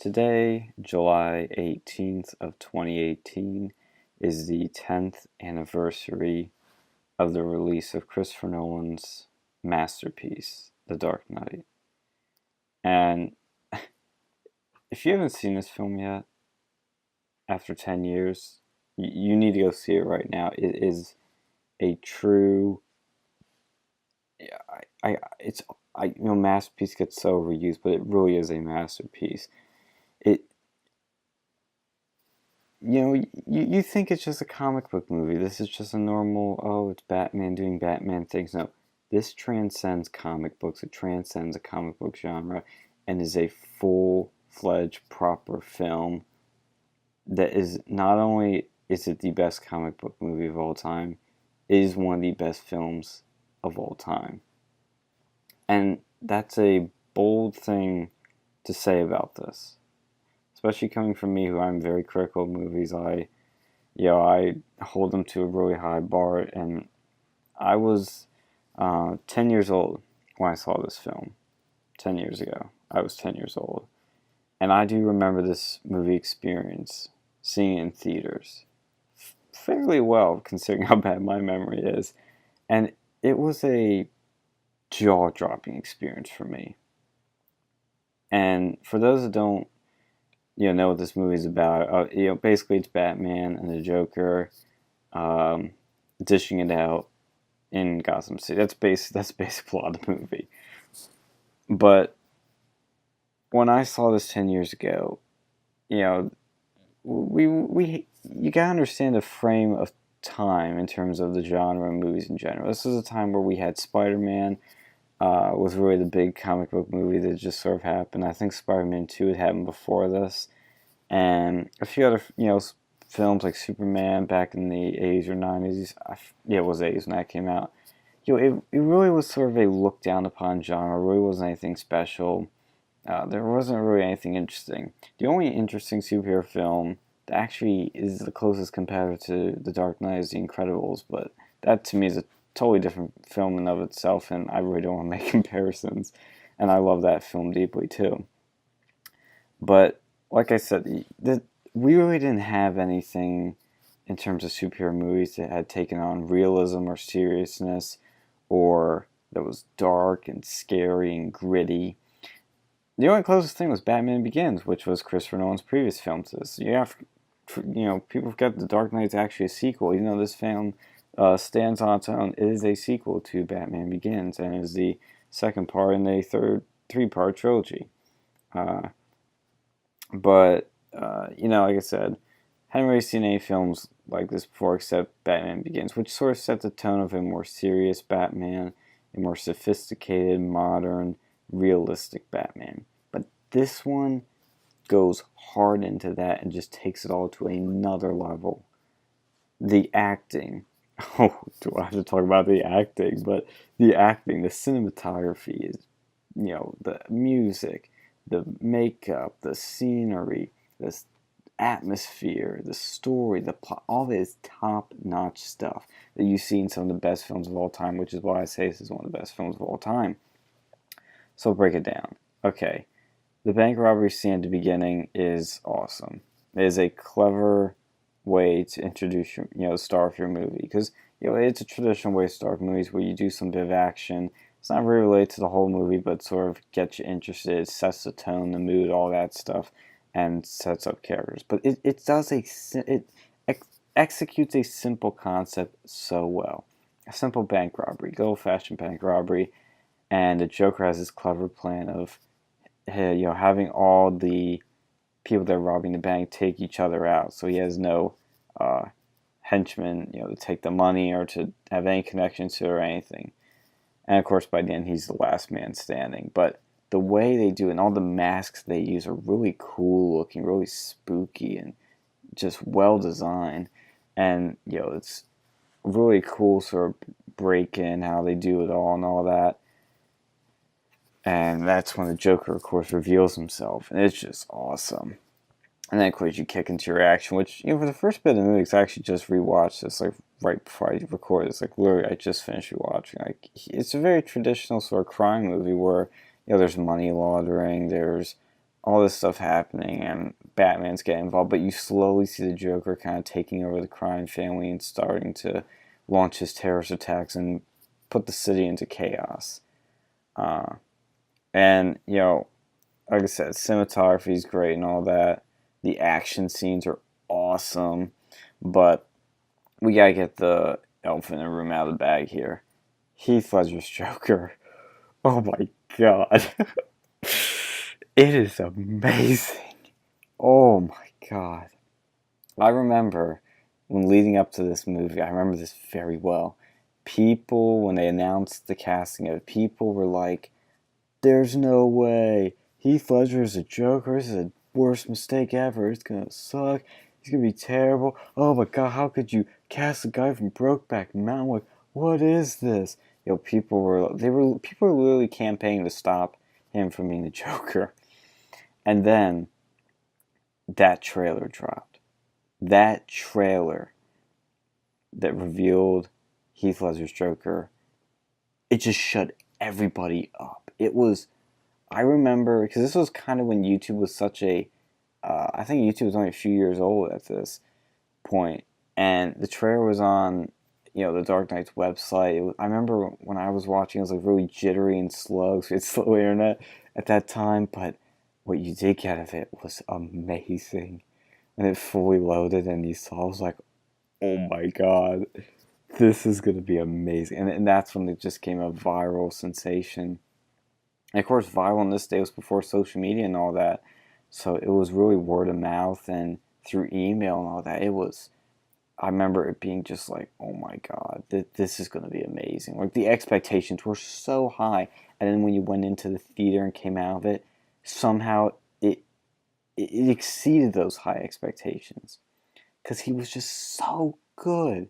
Today, July 18th of 2018, is the 10th anniversary of the release of Christopher Nolan's masterpiece, The Dark Knight. And if you haven't seen this film yet, after 10 years, you need to go see it right now. It is a true, masterpiece gets so overused, but it really is a masterpiece. It you think it's just a comic book movie. This is just a normal, oh, it's Batman doing Batman things. No, this transcends comic books. It transcends a comic book genre and is a full-fledged, proper film that is not only is it the best comic book movie of all time, it is one of the best films of all time. And that's a bold thing to say about this, especially coming from me, who I'm very critical of movies. I hold them to a really high bar, and I was 10 years old when I saw this film. 10 years ago, I was 10 years old, and I do remember this movie experience, seeing it in theaters, fairly well, considering how bad my memory is, and it was a jaw-dropping experience for me. And for those that don't know what this movie is about. Basically it's Batman and the Joker dishing it out in Gotham City. That's the basic plot of the movie. But when I saw this 10 years ago, we you gotta understand the frame of time in terms of the genre of movies in general. This was a time where we had Spider-Man. Was really the big comic book movie that just sort of happened. I think Spider-Man 2 had happened before this. And a few other, films like Superman back in the 80s or 90s. It was 80s when that came out. It really was sort of a look down upon genre. It really wasn't anything special. There wasn't really anything interesting. The only interesting superhero film that actually is the closest competitor to The Dark Knight is The Incredibles, but that to me is a totally different film in of itself, and I really don't want to make comparisons. And I love that film deeply too. But like I said, we really didn't have anything in terms of superhero movies that had taken on realism or seriousness, or that was dark and scary and gritty. The only closest thing was Batman Begins, which was Christopher Nolan's previous film to this. People forget The Dark Knight is actually a sequel, even though this film stands on its own. It is a sequel to Batman Begins, and is the second part in a three-part trilogy. But like I said, hadn't really seen any films like this before except Batman Begins, which sort of set the tone of a more serious Batman, a more sophisticated, modern, realistic Batman. But this one goes hard into that and just takes it all to another level. The acting. Oh, do I have to talk about the acting? But the acting, the cinematography is, the music, the makeup, the scenery, the atmosphere, the story, the plot, all of it is top-notch stuff that you see in some of the best films of all time, which is why I say this is one of the best films of all time. So I'll break it down. Okay, the bank robbery scene at the beginning is awesome. It is a clever way to introduce start your movie, because it's a traditional way to start movies where you do some bit of action. It's not really related to the whole movie, but sort of gets you interested. It sets the tone, the mood, all that stuff, and sets up characters. But it executes a simple concept so well. A simple bank robbery, good old-fashioned bank robbery, and the Joker has this clever plan of having all the people that are robbing the bank take each other out, so he has no henchmen, to take the money or to have any connection to it or anything. And of course, by the end, he's the last man standing. But the way they do it, and all the masks they use are really cool looking, really spooky, and just well designed. And it's really cool sort of break in how they do it all and all that. And that's when the Joker, of course, reveals himself, and it's just awesome. And then, of course, you kick into your action, which, for the first bit of the movie, I actually just rewatched this, like, right before I recorded this. Like, literally, I just finished rewatching. Like, it's a very traditional sort of crime movie where, there's money laundering, there's all this stuff happening and Batman's getting involved, but you slowly see the Joker kind of taking over the crime family and starting to launch his terrorist attacks and put the city into chaos. Uh, and, like I said, cinematography is great and all that. The action scenes are awesome, but we gotta get the elephant in the room out of the bag here. Heath Ledger's Joker. Oh my god. It is amazing. Oh my god. I remember when leading up to this movie, I remember this very well. People, when they announced the casting of it, people were like, there's no way. Heath Ledger is a Joker. This is the worst mistake ever. It's gonna suck. He's gonna be terrible. Oh my god, how could you cast a guy from Brokeback Mountain? Like, what is this? People were literally campaigning to stop him from being the Joker. And then that trailer dropped. That trailer that revealed Heath Ledger's Joker, it just shut everybody up. I remember, because this was kind of when YouTube was I think YouTube was only a few years old at this point, and the trailer was on, the Dark Knight's website. I remember when I was watching, it was like really jittery and slow, so it's slow internet at that time, but what you did get of it was amazing. When it fully loaded and you saw, I was like, oh my god, this is going to be amazing. And that's when it just became a viral sensation. And of course, viral in this day was before social media and all that. So it was really word of mouth and through email and all that. I remember it being just like, oh my god, this is going to be amazing. Like, the expectations were so high. And then when you went into the theater and came out of it, somehow it exceeded those high expectations. Because he was just so good.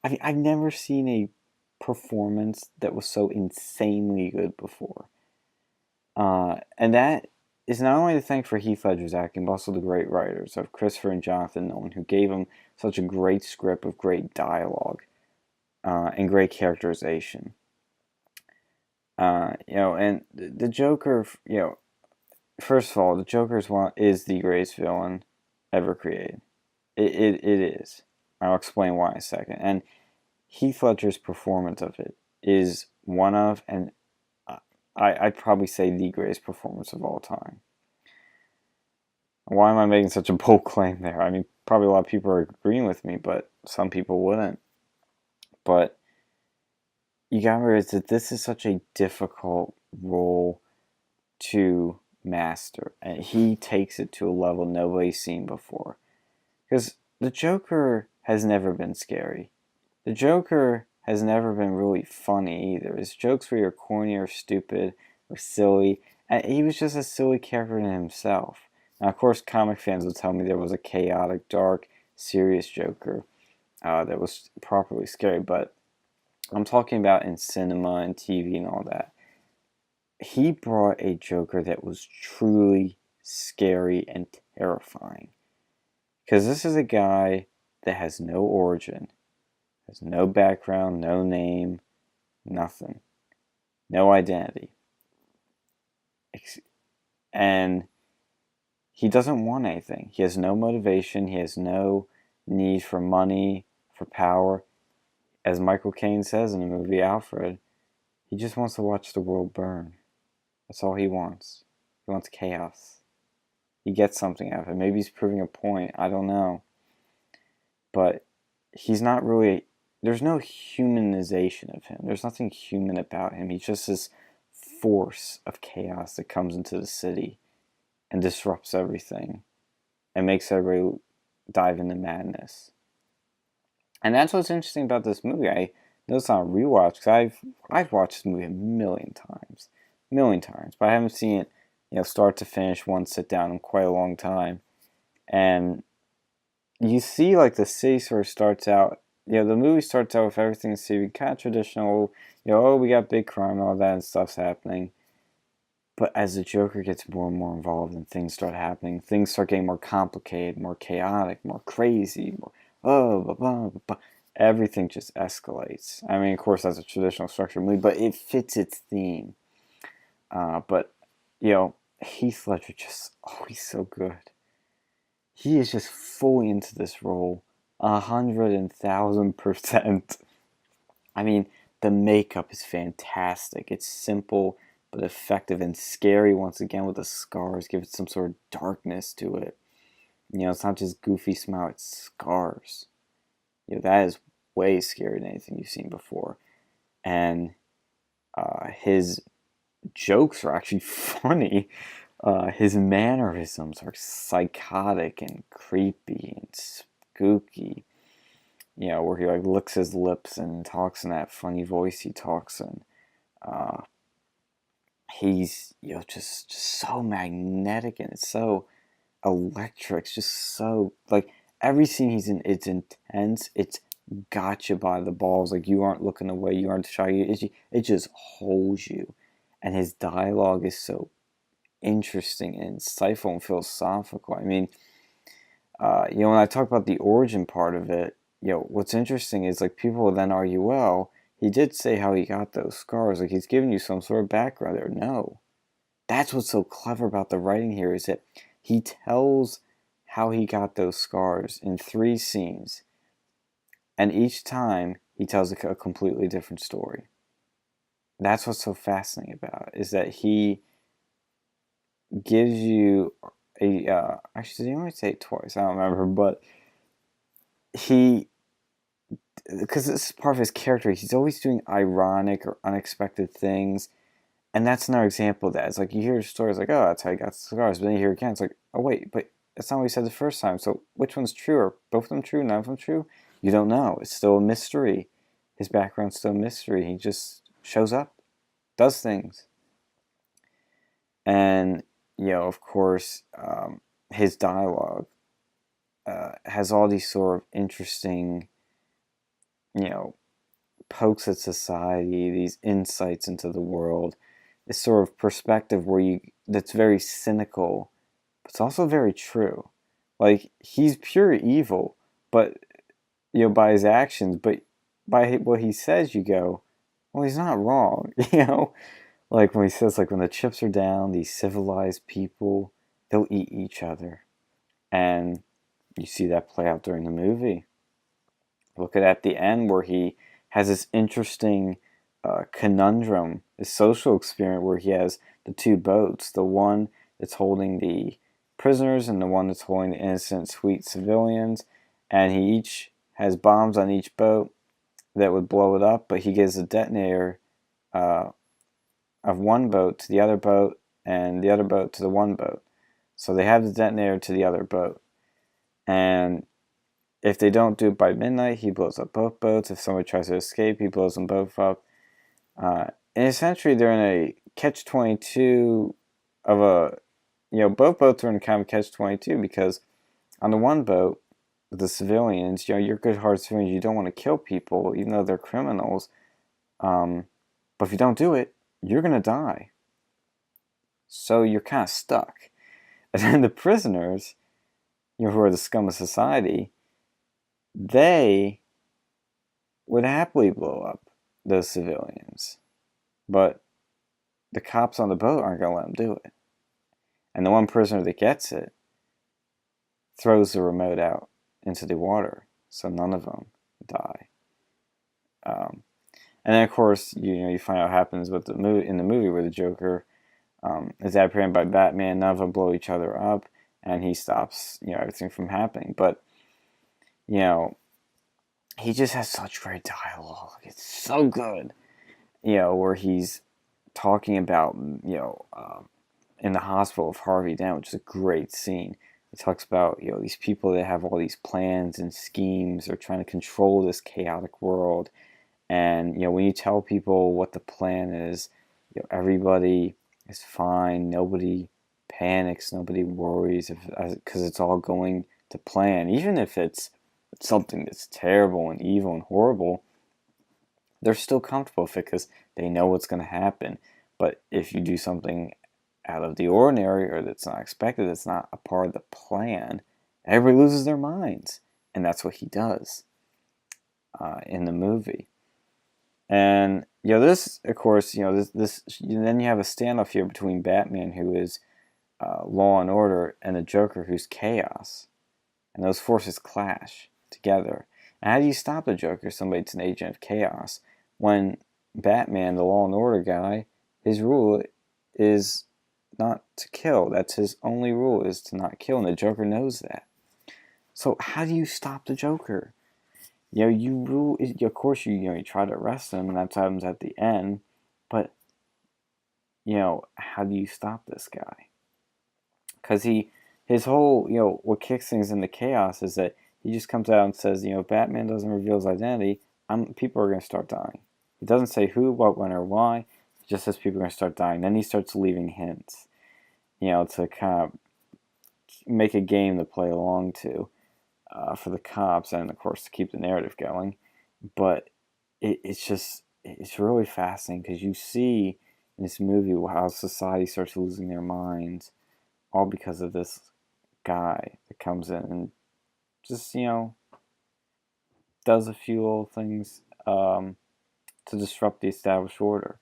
I mean, I've never seen a performance that was so insanely good before. And that is not only to thank for Heath Ledger's acting, but also the great writers of Christopher and Jonathan Nolan, who gave him such a great script with great dialogue and great characterization. And the Joker, first of all, the Joker is the greatest villain ever created. It is. I'll explain why in a second. And Heath Ledger's performance of it is one of, and I'd probably say the greatest performance of all time. Why am I making such a bold claim there? I mean, probably a lot of people are agreeing with me, but some people wouldn't. But you gotta realize that this is such a difficult role to master, and he takes it to a level nobody's seen before. Because the Joker has never been scary. The Joker has never been really funny either. His jokes were either corny or stupid or silly, and he was just a silly character in himself. Now, of course, comic fans will tell me there was a chaotic, dark, serious Joker that was properly scary, but I'm talking about in cinema and TV and all that. He brought a Joker that was truly scary and terrifying. Because this is a guy that has no origin, has no background, no name, nothing, no identity. And he doesn't want anything. He has no motivation. He has no need for money, for power. As Michael Caine says in the movie Alfred, he just wants to watch the world burn. That's all he wants. He wants chaos. He gets something out of it. Maybe he's proving a point. I don't know. But he's not really... There's no humanization of him. There's nothing human about him. He's just this force of chaos that comes into the city and disrupts everything and makes everybody dive into madness. And that's what's interesting about this movie. I know it's not a rewatch because I've watched this movie a million times, but I haven't seen it, start to finish, one sit down in quite a long time. And you see, like, the city sort of starts out. The movie starts out with everything in the city, kind of traditional. We got big crime and all that, and stuff's happening. But as the Joker gets more and more involved and things start happening, things start getting more complicated, more chaotic, more crazy, more blah, blah, blah. Everything just escalates. I mean, of course, that's a traditional structure movie, but it fits its theme. But Heath Ledger just, oh, he's so good. He is just fully into this role, 100,000%. I mean, the makeup is fantastic. It's simple but effective and scary once again with the scars. Give it some sort of darkness to it. You know, it's not just goofy smile, it's scars. You know, that is way scarier than anything you've seen before. And his jokes are actually funny. His mannerisms are psychotic and creepy and spooky. You know, where he like licks his lips and talks in that funny voice he talks in. Uh, he's just so magnetic and it's so electric. It's just so like every scene he's in, it's intense. It's got you by the balls. Like you aren't looking away. You aren't shy. It just holds you. And his dialogue is so interesting and insightful and philosophical. I mean, when I talk about the origin part of it, what's interesting is like people will then argue, well, he did say how he got those scars. Like he's giving you some sort of background there. No, that's what's so clever about the writing here is that he tells how he got those scars in 3 scenes, and each time he tells a completely different story. That's what's so fascinating about it, is that he gives you a actually did he only say it twice? I don't remember, but he because this is part of his character, he's always doing ironic or unexpected things. And that's another example of that. It's like you hear stories like, oh, that's how he got the scars. But then you hear it again, it's like, oh, wait, but that's not what he said the first time. So which one's true? Are both of them true? None of them true? You don't know. It's still a mystery. His background's still a mystery. He just shows up, does things. And, of course, his dialogue has all these sort of interesting, pokes at society, these insights into the world, this sort of perspective that's very cynical, but it's also very true. Like he's pure evil, but by his actions, but by what he says, you go, well, he's not wrong. Like when he says, like when the chips are down, these civilized people, they'll eat each other, and you see that play out during the movie. Look at the end where he has this interesting conundrum, this social experiment where he has the 2 boats, the one that's holding the prisoners and the one that's holding the innocent, sweet civilians, and he each has bombs on each boat that would blow it up, but he gives a detonator of one boat to the other boat and the other boat to the one boat. So they have the detonator to the other boat. And if they don't do it by midnight, he blows up both boats. If somebody tries to escape, he blows them both up. And essentially, they're in a catch-22 of both boats are in kind of catch-22 because on the one boat, the civilians, you're good-hearted civilians, you don't want to kill people, even though they're criminals. But if you don't do it, you're going to die. So you're kind of stuck. And then the prisoners, who are the scum of society, they would happily blow up those civilians. But the cops on the boat aren't going to let them do it. And the one prisoner that gets it throws the remote out into the water, so none of them die. And then, of course, you find out what happens with in the movie where the Joker is apprehended by Batman. None of them blow each other up, and he stops everything from happening. But he just has such great dialogue. It's so good. Where he's talking about in the hospital of Harvey Dent, which is a great scene. He talks about these people that have all these plans and schemes. They're trying to control this chaotic world, and when you tell people what the plan is, everybody is fine. Nobody panics. Nobody worries because it's all going to plan, even if it's something that's terrible and evil and horrible. They're still comfortable with it because they know what's going to happen. But if you do something out of the ordinary or that's not expected, that's not a part of the plan, everybody loses their minds. And that's what he does in the movie. And this, of course, this then you have a standoff here between Batman, who is law and order and the Joker who's chaos, and those forces clash together. And how do you stop the Joker, somebody that's an agent of chaos, when Batman, the law and order guy, his rule is not to kill. That's his only rule, is to not kill, and the Joker knows that. So how do you stop the Joker? You rule. Of course, you try to arrest him, and that happens at the end. But how do you stop this guy? Because his whole, what kicks things into chaos is that he just comes out and says, if Batman doesn't reveal his identity, people are going to start dying. He doesn't say who, what, when, or why. He just says people are going to start dying. Then he starts leaving hints, to kind of make a game to play along to for the cops, and of course to keep the narrative going. But it's really fascinating because you see in this movie how society starts losing their minds, all because of this guy that comes in and just does a few little things to disrupt the established order.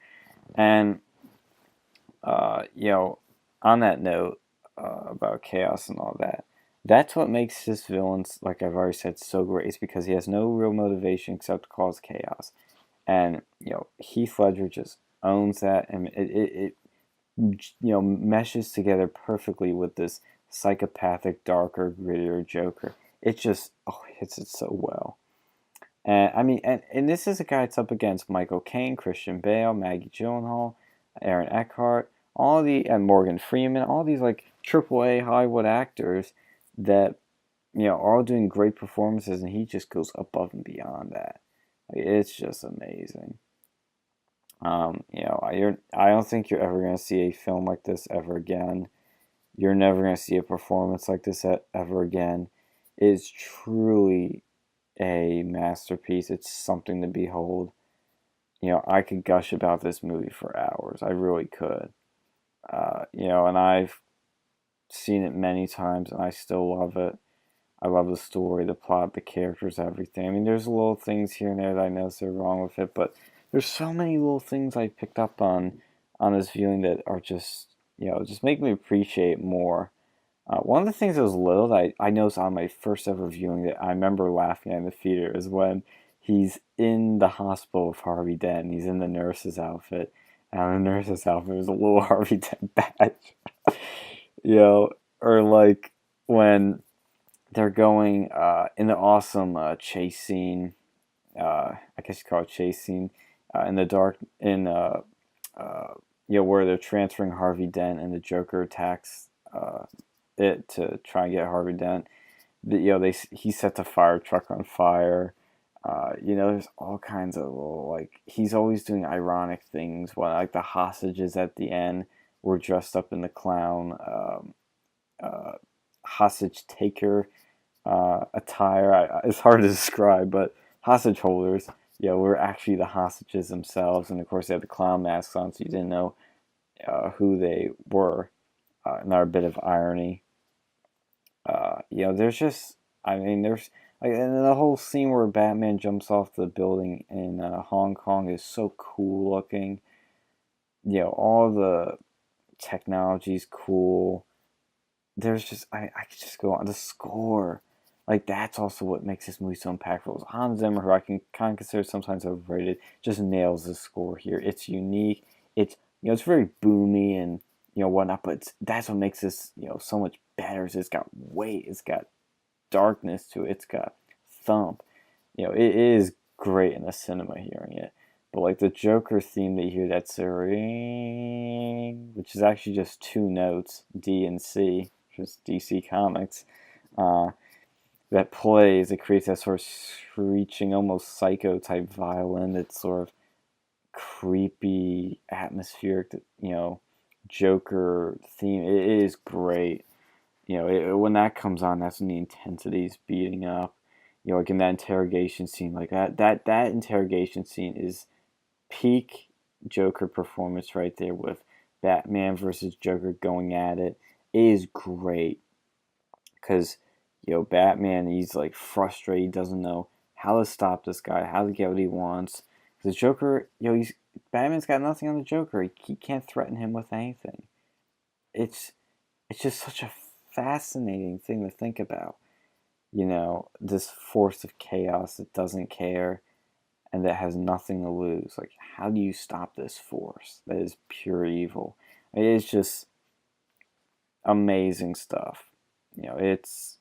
And on that note about chaos and all that, that's what makes this villain, like I've already said, so great. Is because he has no real motivation except to cause chaos. And Heath Ledger just owns that, and it meshes together perfectly with this psychopathic, darker, grittier Joker. It just hits it so well. And I mean, and this is a guy that's up against Michael Caine, Christian Bale, Maggie Gyllenhaal, Aaron Eckhart, and Morgan Freeman, all these like AAA Hollywood actors that are all doing great performances, and he just goes above and beyond that. It's just amazing. I don't think you're ever going to see a film like this ever again. You're never going to see a performance like this ever again. It is truly a masterpiece. It's something to behold. I could gush about this movie for hours. I really could. And I've seen it many times, and I still love it. I love the story, the plot, the characters, everything. I mean, there's little things here and there that I notice are wrong with it, but there's so many little things I picked up on this viewing that are just, just make me appreciate more. One of the things that was little that I noticed on my first ever viewing that I remember laughing at in the theater is when he's in the hospital with Harvey Dent, and he's in the nurse's outfit, and on the nurse's outfit is a little Harvey Dent badge. Or like when they're going in the awesome chase scene. I guess you call it chase scene in the dark where they're transferring Harvey Dent and the Joker attacks it to try and get Harvey Dent. He set the fire truck on fire. There's all kinds of little, like, he's always doing ironic things. When like the hostages at the end were dressed up in the clown hostage taker attire. It's hard to describe, but hostage holders, were actually the hostages themselves, and of course they had the clown masks on, so you didn't know who they were. Another bit of irony. There's just, I mean, there's like, and the whole scene where Batman jumps off the building in Hong Kong is so cool looking. All the technology's cool. There's just, I could just go on the score. Like, that's also what makes this movie so impactful. Hans Zimmer, who I can kind of consider sometimes overrated, just nails the score here. It's unique. It's very boomy and whatnot, but that's what makes this so much better. It's got weight. It's got darkness to it. It's got thump. It is great in the cinema hearing it. But like the Joker theme that you hear, that's a ring, which is actually just two notes, D and C, just DC Comics. That plays, it creates that sort of screeching, almost psycho type violin that's sort of creepy, atmospheric, Joker theme. It is great. When that comes on, that's when the intensity is beating up. Like in that interrogation scene, like that interrogation scene is peak Joker performance right there, with Batman versus Joker going at it. It is great because Batman, he's like frustrated, he doesn't know how to stop this guy, how to get what he wants. The Joker, Batman's got nothing on the Joker. He can't threaten him with anything. It's it's just such a fascinating thing to think about. This force of chaos that doesn't care and that has nothing to lose. Like, how do you stop this force that is pure evil? It's just amazing stuff. It's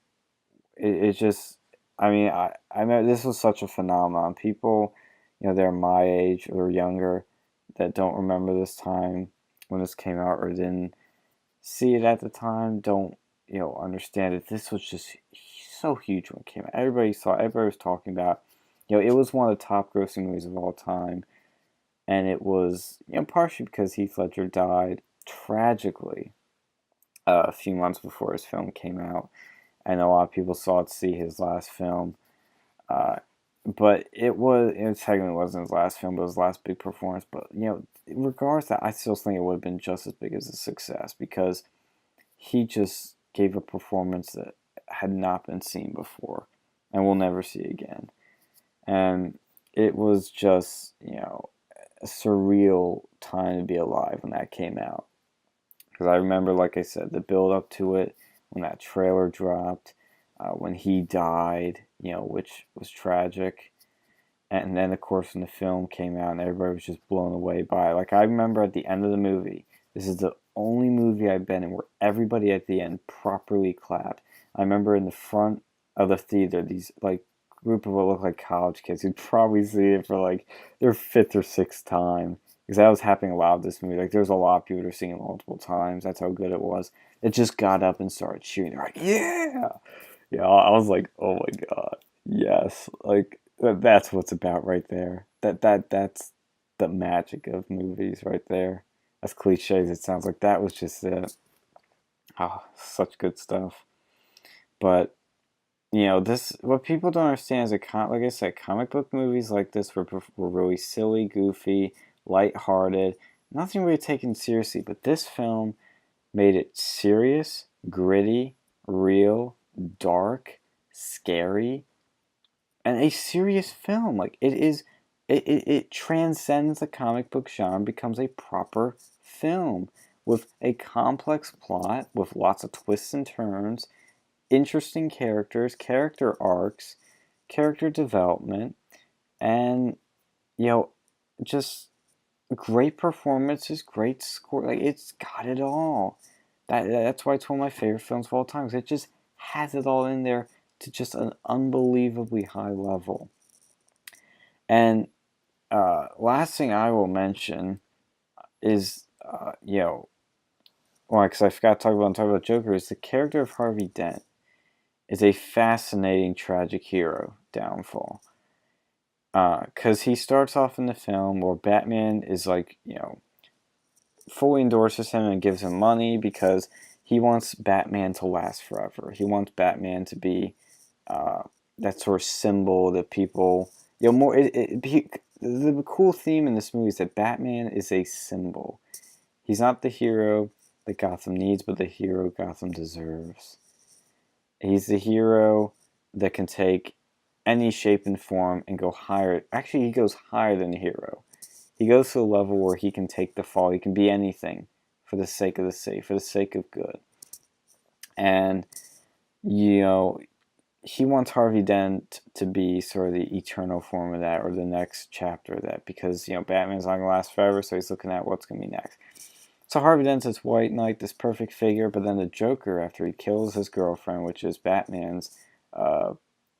just. I mean, I mean, this was such a phenomenon. People, they're my age or younger that don't remember this time when this came out or didn't see it at the time don't understand it. This was just so huge when it came out. Everybody saw it, everybody was talking about it was one of the top grossing movies of all time, and it was partially because Heath Ledger died tragically a few months before his film came out, and a lot of people saw it to see his last film. uh, but it technically wasn't his last film, but it was his last big performance. But regardless of that, I still think it would have been just as big as a success because he just gave a performance that had not been seen before and we'll never see again. And it was just, a surreal time to be alive when that came out. Because I remember, like I said, the build up to it, when that trailer dropped, when he died, which was tragic. And then, of course, when the film came out and everybody was just blown away by it. Like, I remember at the end of the movie, this is the only movie I've been in where everybody at the end properly clapped. I remember in the front of the theater, these, like, group of what looked like college kids who'd probably see it for, like, their fifth or sixth time. Because that was happening a lot with this movie. Like, there was a lot of people who were seeing it multiple times. That's how good it was. It just got up and started cheering. They're like, yeah! Yeah, I was like, oh my god, yes! Like that's what it's about right there. That's the magic of movies right there. As cliche as it sounds, like that was just it. Oh, such good stuff. But this what people don't understand is like I said, comic book movies like this were really silly, goofy, lighthearted, nothing really taken seriously. But this film made it serious, gritty, real, dark, scary, and a serious film. Like it transcends the comic book genre and becomes a proper film with a complex plot, with lots of twists and turns, interesting characters, character arcs, character development, and you know, just great performances, great score. Like it's got it all. That's why it's one of my favorite films of all time. 'Cause it just has it all in there to just an unbelievably high level. And last thing I will mention is, well, because I forgot to talk about Joker, is the character of Harvey Dent is a fascinating tragic hero downfall. Because he starts off in the film where Batman is like, fully endorses him and gives him money because he wants Batman to last forever. He wants Batman to be that sort of symbol that people, more. The cool theme in this movie is that Batman is a symbol. He's not the hero that Gotham needs, but the hero Gotham deserves. He's the hero that can take any shape and form and go higher. Actually, he goes higher than a hero. He goes to a level where he can take the fall. He can be anything for the sake of the safe, for the sake of good. And, he wants Harvey Dent to be sort of the eternal form of that or the next chapter of that because, Batman's not going to last forever, so he's looking at what's going to be next. So Harvey Dent's this white knight, this perfect figure, but then the Joker, after he kills his girlfriend, which is Batman's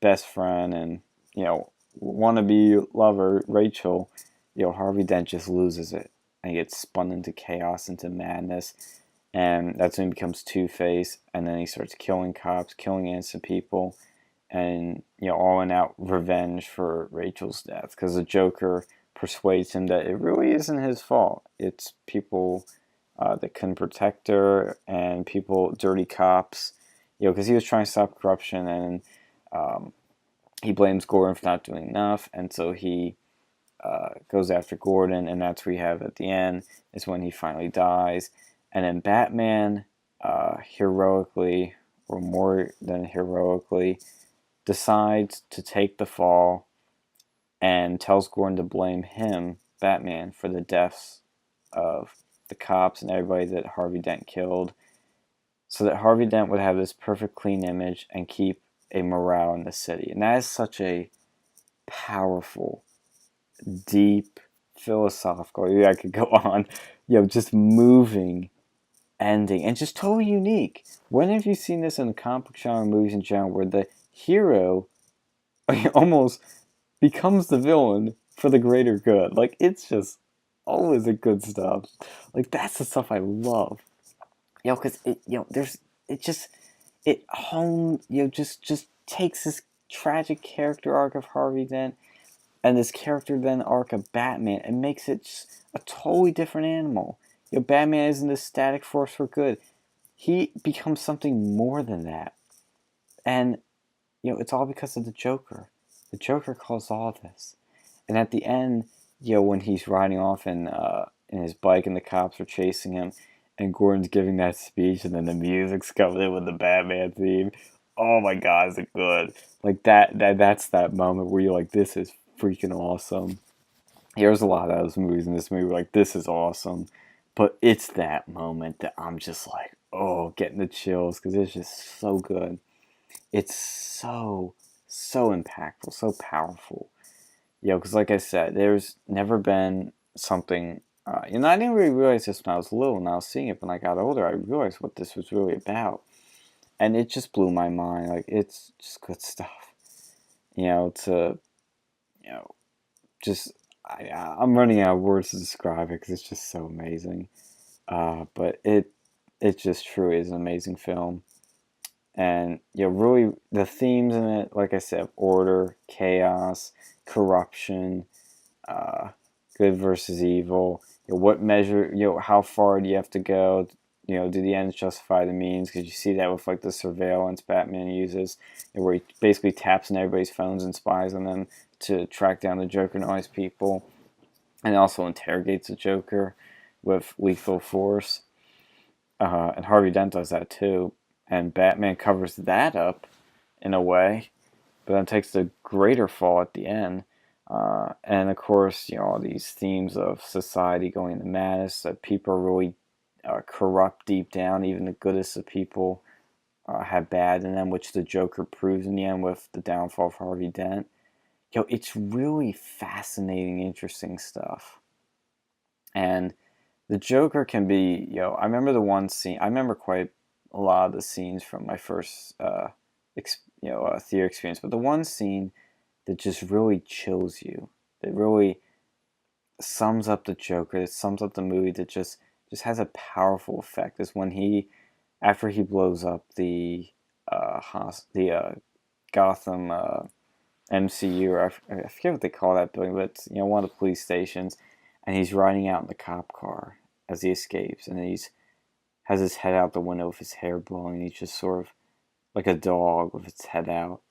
best friend and, wannabe lover, Rachel, Harvey Dent just loses it. And he gets spun into chaos, into madness. And that's when he becomes Two-Face. And then he starts killing cops, killing innocent people. And, all in out revenge for Rachel's death. Because the Joker persuades him that it really isn't his fault. It's people that couldn't protect her and people, dirty cops. Because he was trying to stop corruption and he blames Gordon for not doing enough. And so he goes after Gordon, and that's where we have at the end is when he finally dies. And then Batman heroically, or more than heroically, decides to take the fall and tells Gordon to blame him, Batman, for the deaths of the cops and everybody that Harvey Dent killed. so that Harvey Dent would have this perfect clean image and keep a morale in the city. And that is such a powerful, deep, philosophical, yeah, I could go on, just moving ending and just totally unique. When have you seen this in the comic book genre movies in general where the hero almost becomes the villain for the greater good? Like, it's just always the good stuff. Like, that's the stuff I love. Because there's, it just, it home, just takes this tragic character arc of Harvey Dent and this character then arc of Batman and makes it just a totally different animal. Batman isn't this static force for good. He becomes something more than that. And, it's all because of the Joker. The Joker caused all this. And at the end, when he's riding off in his bike and the cops are chasing him, and Gordon's giving that speech, and then the music's coming in with the Batman theme. Oh my God, is it good? Like that's that moment where you're like, this is freaking awesome. There's a lot of those movies in this movie, like, this is awesome. But it's that moment that I'm just like, oh, getting the chills, because it's just so good. It's so impactful, so powerful. Because like I said, there's never been something. I didn't really realize this when I was little, and I was seeing it when I got older. I realized what this was really about, and it just blew my mind. Like, it's just good stuff. To just I'm running out of words to describe it because it's just so amazing. But it just truly is an amazing film. And really the themes in it, like I said, order, chaos, corruption, uh, good versus evil. What measure, how far do you have to go? Do the ends justify the means? Because you see that with like the surveillance Batman uses, where he basically taps in everybody's phones and spies on them to track down the Joker and all his people, and also interrogates the Joker with lethal force. And Harvey Dent does that too, and Batman covers that up in a way, but then takes the greater fall at the end. And of course, all these themes of society going into madness, that people are really corrupt deep down. Even the goodest of people have bad in them, which the Joker proves in the end with the downfall of Harvey Dent. It's really fascinating, interesting stuff. And the Joker can be, I remember the one scene, I remember quite a lot of the scenes from my first, theater experience, but the one scene that just really chills you, that really sums up the Joker, that sums up the movie, that just has a powerful effect, is when after he blows up the Gotham MCU, or I forget what they call that building, but it's, one of the police stations, and he's riding out in the cop car as he escapes, and he's has his head out the window with his hair blowing, and he's just sort of like a dog with its head out,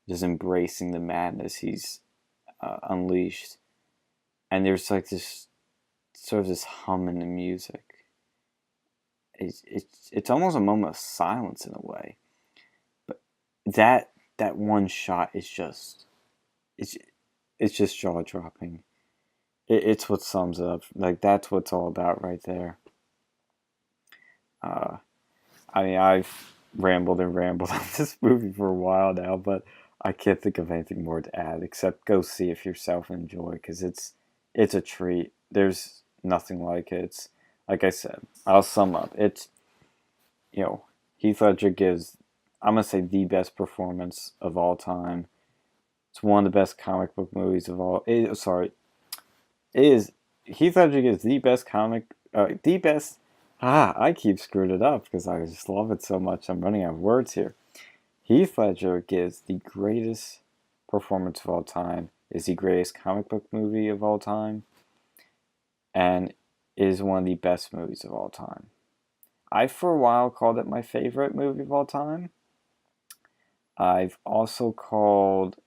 just embracing the madness he's unleashed. And there's like this sort of this hum in the music. It's almost a moment of silence in a way, but that one shot is just it's just jaw dropping. It's what sums it up. Like, that's what it's all about right there. Uh, I've rambled and rambled on this movie for a while now, but I can't think of anything more to add except go see it for yourself and enjoy, because it's a treat. There's nothing like it. It's, like I said, I'll sum up. It's, Heath Ledger gives, I'm gonna say, the best performance of all time. It's one of the best comic book movies of all. Heath Ledger gives the best. I keep screwing it up because I just love it so much. I'm running out of words here. Heath Ledger gives the greatest performance of all time, is the greatest comic book movie of all time, and is one of the best movies of all time. I, for a while, called it my favorite movie of all time. I've also called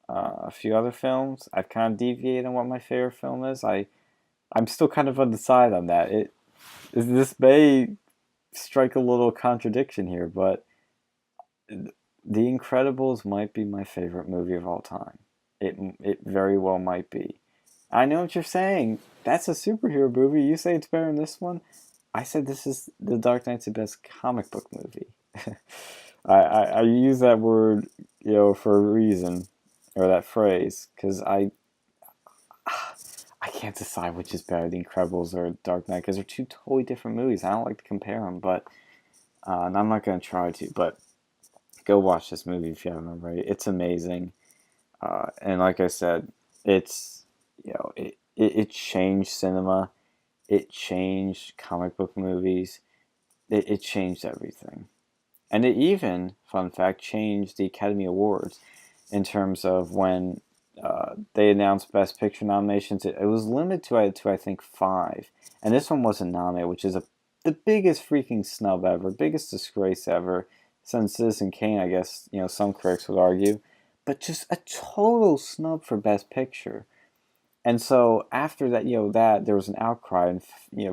a few other films. I've kind of deviated on what my favorite film is. I'm still kind of undecided on that. This may strike a little contradiction here, but The Incredibles might be my favorite movie of all time. It very well might be. I know what you're saying. That's a superhero movie. You say it's better than this one? I said this is The Dark Knight's the best comic book movie. I use that word, for a reason, or that phrase, because I can't decide which is better, The Incredibles or Dark Knight, because they're two totally different movies. I don't like to compare them, but and I'm not going to try to. But go watch this movie if you haven't already. It's amazing, and like I said, it's it changed cinema. It changed comic book movies. It changed everything. And it even, fun fact, changed the Academy Awards in terms of when they announced Best Picture nominations. It was limited to I think 5. And this one wasn't nominated, which is the biggest freaking snub ever, biggest disgrace ever, since Citizen Kane, I guess, some critics would argue. But just a total snub for Best Picture. And so after that, there was an outcry, and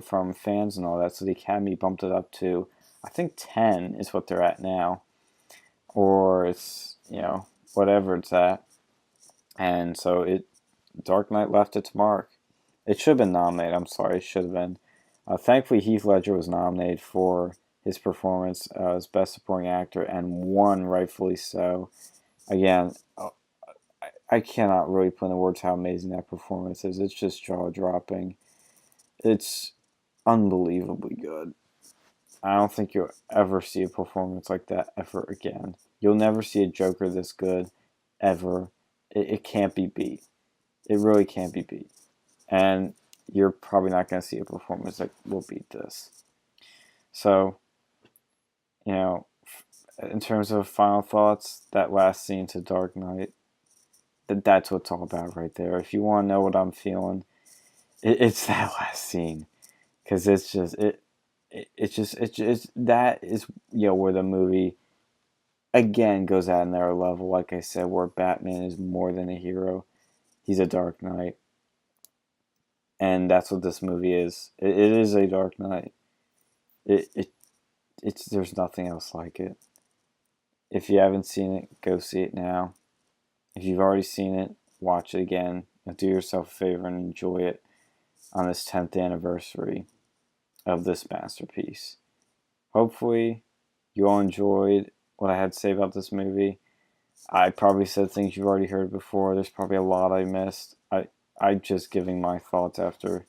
from fans and all that. So the Academy bumped it up to, I think 10 is what they're at now, or it's whatever it's at. And so Dark Knight left its mark. It should have been nominated. I'm sorry, it should have been. Thankfully, Heath Ledger was nominated for his performance as Best Supporting Actor and won, rightfully so. Again, I cannot really put into words how amazing that performance is. It's just jaw-dropping. It's unbelievably good. I don't think you'll ever see a performance like that ever again. You'll never see a Joker this good, ever. It can't be beat. It really can't be beat. And you're probably not going to see a performance that will beat this. So, in terms of final thoughts, that last scene to Dark Knight, that's what it's all about right there. If you want to know what I'm feeling, it's that last scene, because it's just that is where the movie again goes at another level. Like I said, where Batman is more than a hero, he's a Dark Knight, and that's what this movie is. It is a Dark Knight. It's there's nothing else like it. If you haven't seen it, go see it now. If you've already seen it, watch it again. Do yourself a favor and enjoy it on this 10th anniversary of this masterpiece. Hopefully, you all enjoyed what I had to say about this movie. I probably said things you've already heard before. There's probably a lot I missed. I'm just giving my thoughts after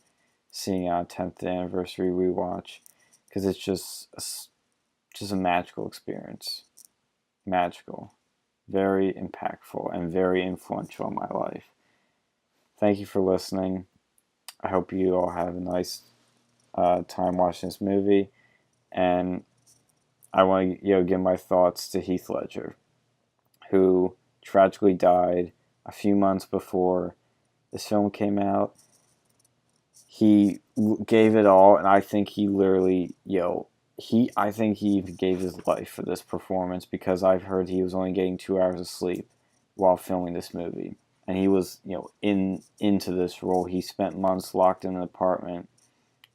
seeing a 10th anniversary rewatch, because it's just a magical experience. Magical. Very impactful and very influential in my life. Thank you for listening. I hope you all have a nice time watching this movie, and I want to give my thoughts to Heath Ledger, who tragically died a few months before this film came out. He gave it all, and I think he literally, I think he even gave his life for this performance, because I've heard he was only getting 2 hours of sleep while filming this movie. And he was, into this role. He spent months locked in an apartment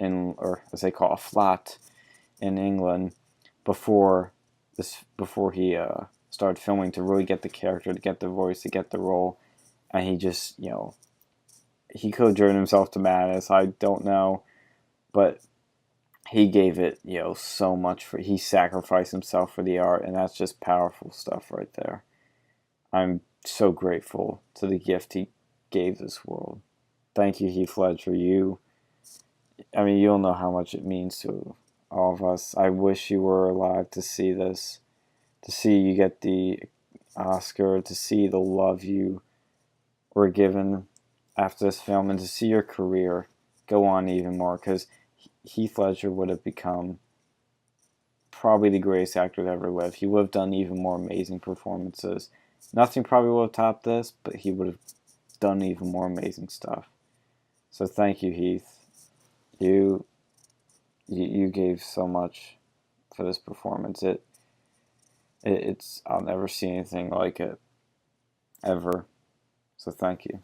or as they call a flat in England before he started filming, to really get the character, to get the voice, to get the role. And he just, he could have driven himself to madness. I don't know, but he gave it, so much he sacrificed himself for the art, and that's just powerful stuff right there. I'm so grateful to the gift he gave this world. Thank you, Heath Ledger. You'll know how much it means to all of us. I wish you were alive to see this, to see you get the Oscar, to see the love you were given after this film, and to see your career go on even more, because Heath Ledger would have become probably the greatest actor that ever lived. He would have done even more amazing performances. Nothing probably would have topped this, but he would have done even more amazing stuff. So thank you, Heath. You gave so much for this performance. It's I'll never see anything like it ever. So thank you.